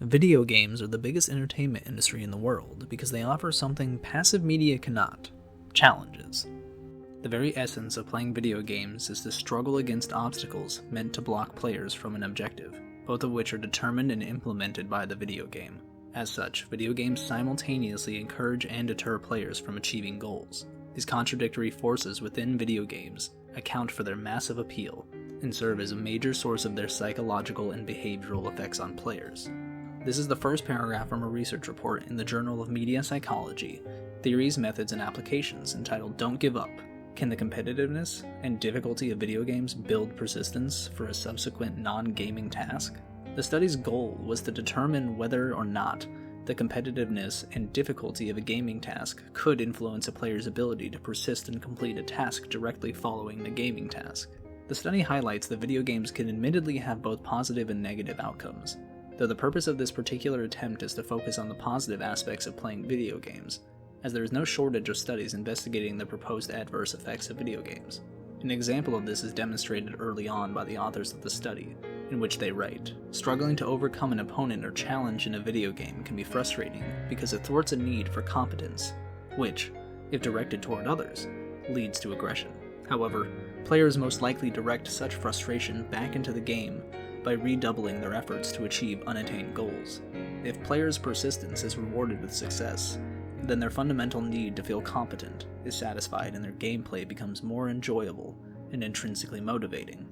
Video games are the biggest entertainment industry in the world because they offer something passive media cannot: challenges. The very essence of playing video games is to struggle against obstacles meant to block players from an objective, both of which are determined and implemented by the video game. As such, video games simultaneously encourage and deter players from achieving goals. These contradictory forces within video games account for their massive appeal and serve as a major source of their psychological and behavioral effects on players. This is the first paragraph from a research report in the Journal of Media Psychology, Theories, Methods, and Applications entitled "Don't Give Up. Can the competitiveness and difficulty of video games build persistence for a subsequent non-gaming task?" The study's goal was to determine whether or not the competitiveness and difficulty of a gaming task could influence a player's ability to persist and complete a task directly following the gaming task. The study highlights that video games can admittedly have both positive and negative outcomes, though the purpose of this particular attempt is to focus on the positive aspects of playing video games, as there is no shortage of studies investigating the proposed adverse effects of video games. An example of this is demonstrated early on by the authors of the study, in which they write, "Struggling to overcome an opponent or challenge in a video game can be frustrating because it thwarts a need for competence, which, if directed toward others, leads to aggression. However, players most likely direct such frustration back into the game by redoubling their efforts to achieve unattained goals. If players' persistence is rewarded with success, then their fundamental need to feel competent is satisfied and their gameplay becomes more enjoyable and intrinsically motivating."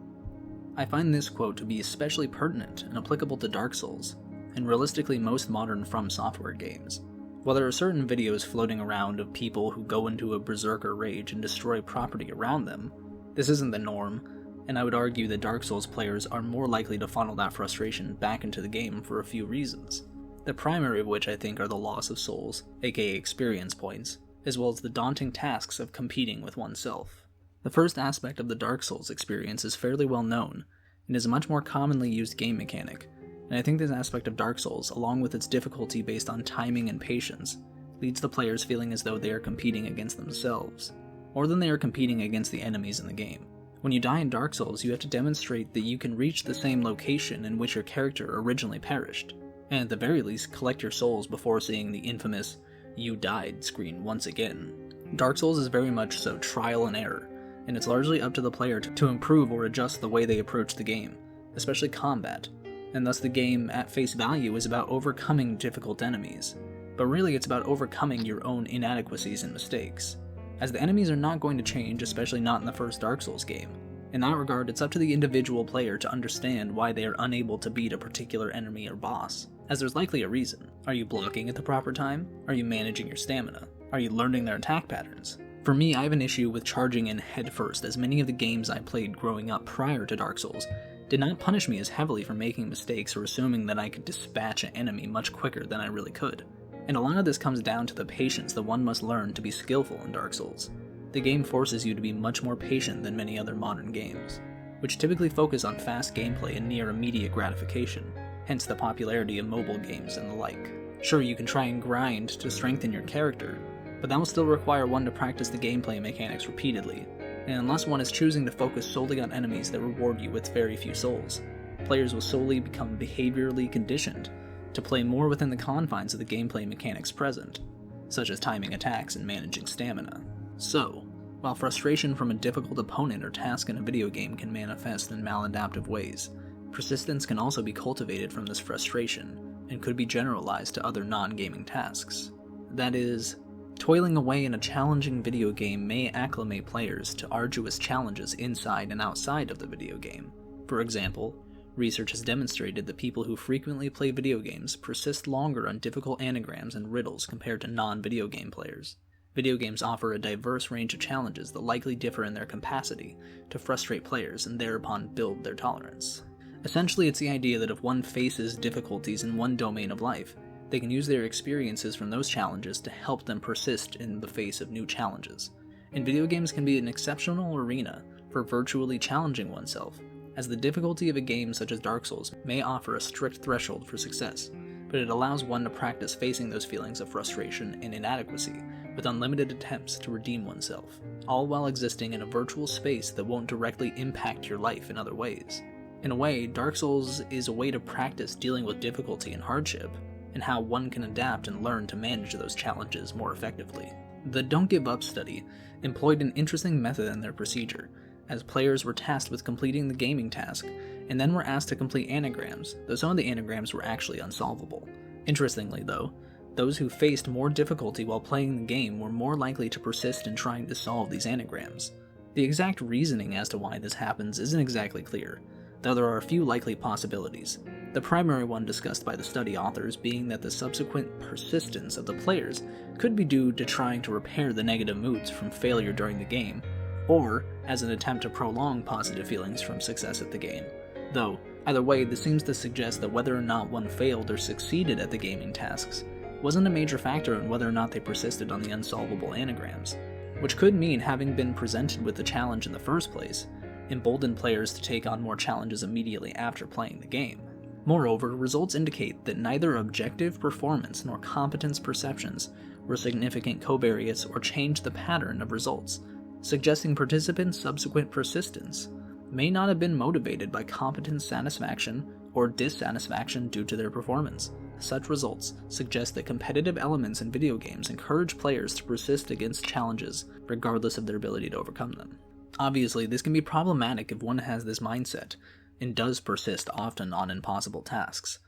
I find this quote to be especially pertinent and applicable to Dark Souls, and realistically most modern FromSoftware games. While there are certain videos floating around of people who go into a berserker rage and destroy property around them, this isn't the norm, and I would argue that Dark Souls players are more likely to funnel that frustration back into the game for a few reasons. The primary of which I think are the loss of souls, aka experience points, as well as the daunting tasks of competing with oneself. The first aspect of the Dark Souls experience is fairly well known, and is a much more commonly used game mechanic, and I think this aspect of Dark Souls, along with its difficulty based on timing and patience, leads the players feeling as though they are competing against themselves, more than they are competing against the enemies in the game. When you die in Dark Souls, you have to demonstrate that you can reach the same location in which your character originally perished, and at the very least collect your souls before seeing the infamous "you died" screen once again. Dark Souls is very much so trial and error, and it's largely up to the player to improve or adjust the way they approach the game, especially combat, and thus the game at face value is about overcoming difficult enemies, but really it's about overcoming your own inadequacies and mistakes, as the enemies are not going to change, especially not in the first Dark Souls game. In that regard, it's up to the individual player to understand why they are unable to beat a particular enemy or boss, as there's likely a reason. Are you blocking at the proper time? Are you managing your stamina? Are you learning their attack patterns? For me, I have an issue with charging in headfirst, as many of the games I played growing up prior to Dark Souls did not punish me as heavily for making mistakes or assuming that I could dispatch an enemy much quicker than I really could. And a lot of this comes down to the patience that one must learn to be skillful in Dark Souls. The game forces you to be much more patient than many other modern games, which typically focus on fast gameplay and near immediate gratification, hence the popularity of mobile games and the like. Sure, you can try and grind to strengthen your character, but that will still require one to practice the gameplay mechanics repeatedly, and unless one is choosing to focus solely on enemies that reward you with very few souls, players will solely become behaviorally conditioned to play more within the confines of the gameplay mechanics present, such as timing attacks and managing stamina. So, while frustration from a difficult opponent or task in a video game can manifest in maladaptive ways, persistence can also be cultivated from this frustration and could be generalized to other non-gaming tasks. That is, toiling away in a challenging video game may acclimate players to arduous challenges inside and outside of the video game. For example, research has demonstrated that people who frequently play video games persist longer on difficult anagrams and riddles compared to non-video game players. Video games offer a diverse range of challenges that likely differ in their capacity to frustrate players and thereupon build their tolerance. Essentially, it's the idea that if one faces difficulties in one domain of life, they can use their experiences from those challenges to help them persist in the face of new challenges. And video games can be an exceptional arena for virtually challenging oneself, as the difficulty of a game such as Dark Souls may offer a strict threshold for success, but it allows one to practice facing those feelings of frustration and inadequacy with unlimited attempts to redeem oneself, all while existing in a virtual space that won't directly impact your life in other ways. In a way, Dark Souls is a way to practice dealing with difficulty and hardship, and how one can adapt and learn to manage those challenges more effectively. The Don't Give Up study employed an interesting method in their procedure, as players were tasked with completing the gaming task, and then were asked to complete anagrams, though some of the anagrams were actually unsolvable. Interestingly though, those who faced more difficulty while playing the game were more likely to persist in trying to solve these anagrams. The exact reasoning as to why this happens isn't exactly clear, though there are a few likely possibilities. The primary one discussed by the study authors being that the subsequent persistence of the players could be due to trying to repair the negative moods from failure during the game, or as an attempt to prolong positive feelings from success at the game. Though, either way, this seems to suggest that whether or not one failed or succeeded at the gaming tasks wasn't a major factor in whether or not they persisted on the unsolvable anagrams, which could mean having been presented with the challenge in the first place emboldened players to take on more challenges immediately after playing the game. Moreover, results indicate that neither objective performance nor competence perceptions were significant covariates or changed the pattern of results, suggesting participants' subsequent persistence may not have been motivated by competence satisfaction or dissatisfaction due to their performance. Such results suggest that competitive elements in video games encourage players to persist against challenges regardless of their ability to overcome them. Obviously, this can be problematic if one has this mindset and does persist often on impossible tasks,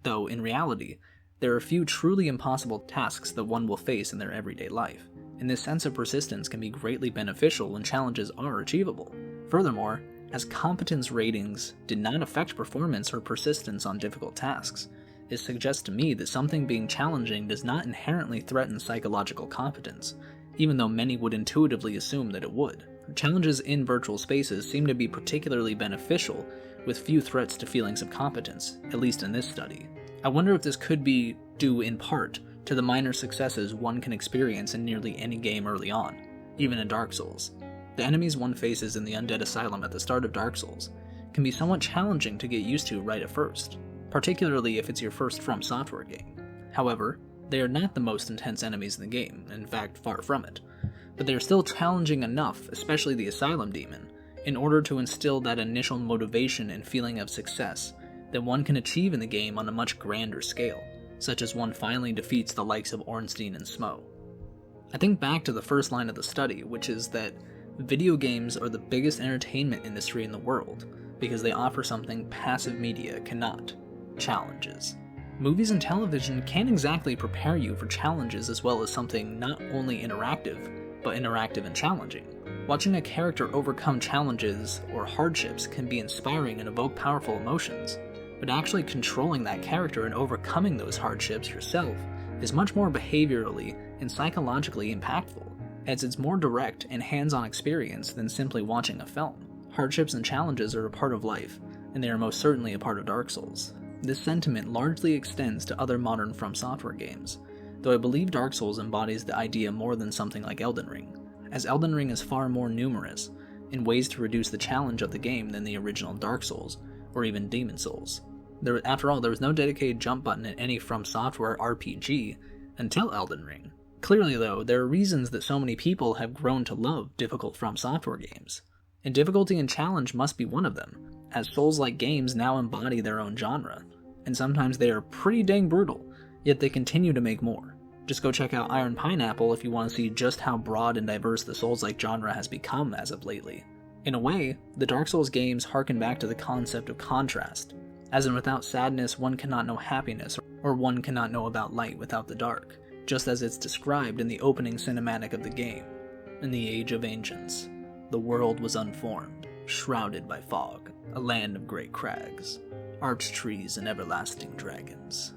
though in reality, there are few truly impossible tasks that one will face in their everyday life, and this sense of persistence can be greatly beneficial when challenges are achievable. Furthermore, as competence ratings did not affect performance or persistence on difficult tasks, it suggests to me that something being challenging does not inherently threaten psychological competence, even though many would intuitively assume that it would. Challenges in virtual spaces seem to be particularly beneficial, with few threats to feelings of competence, at least in this study. I wonder if this could be due in part to the minor successes one can experience in nearly any game early on, even in Dark Souls. The enemies one faces in the Undead Asylum at the start of Dark Souls can be somewhat challenging to get used to right at first, particularly if it's your first FromSoftware game. However, they are not the most intense enemies in the game, in fact far from it, but they are still challenging enough, especially the Asylum Demon, in order to instill that initial motivation and feeling of success that one can achieve in the game on a much grander scale, such as one finally defeats the likes of Ornstein and Smo. I think back to the first line of the study, which is that video games are the biggest entertainment industry in the world because they offer something passive media cannot: challenges. Movies and television can't exactly prepare you for challenges as well as something not only interactive, but interactive and challenging. Watching a character overcome challenges or hardships can be inspiring and evoke powerful emotions, but actually controlling that character and overcoming those hardships yourself is much more behaviorally and psychologically impactful, as it's more direct and hands-on experience than simply watching a film. Hardships and challenges are a part of life, and they are most certainly a part of Dark Souls. This sentiment largely extends to other modern FromSoftware games, though I believe Dark Souls embodies the idea more than something like Elden Ring, as Elden Ring is far more numerous in ways to reduce the challenge of the game than the original Dark Souls, or even Demon Souls. After all, there was no dedicated jump button in any FromSoftware RPG until Elden Ring. Clearly though, there are reasons that so many people have grown to love difficult FromSoftware games, and difficulty and challenge must be one of them, as Souls-like games now embody their own genre, and sometimes they are pretty dang brutal, yet they continue to make more. Just go check out Iron Pineapple if you want to see just how broad and diverse the Souls-like genre has become as of lately. In a way, the Dark Souls games harken back to the concept of contrast, as in without sadness one cannot know happiness, or one cannot know about light without the dark, just as it's described in the opening cinematic of the game. In the Age of Ancients, the world was unformed, shrouded by fog, a land of great crags, arched trees and everlasting dragons.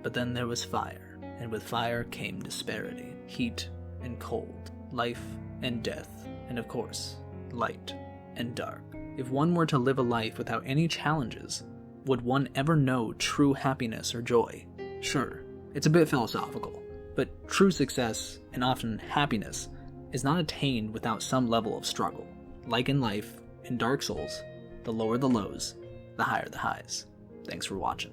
But then there was fire, and with fire came disparity, heat and cold, life and death, and of course, light and dark. If one were to live a life without any challenges, would one ever know true happiness or joy? Sure, it's a bit philosophical, but true success, and often happiness, is not attained without some level of struggle. Like in life, in Dark Souls, the lower the lows, the higher the highs. Thanks for watching.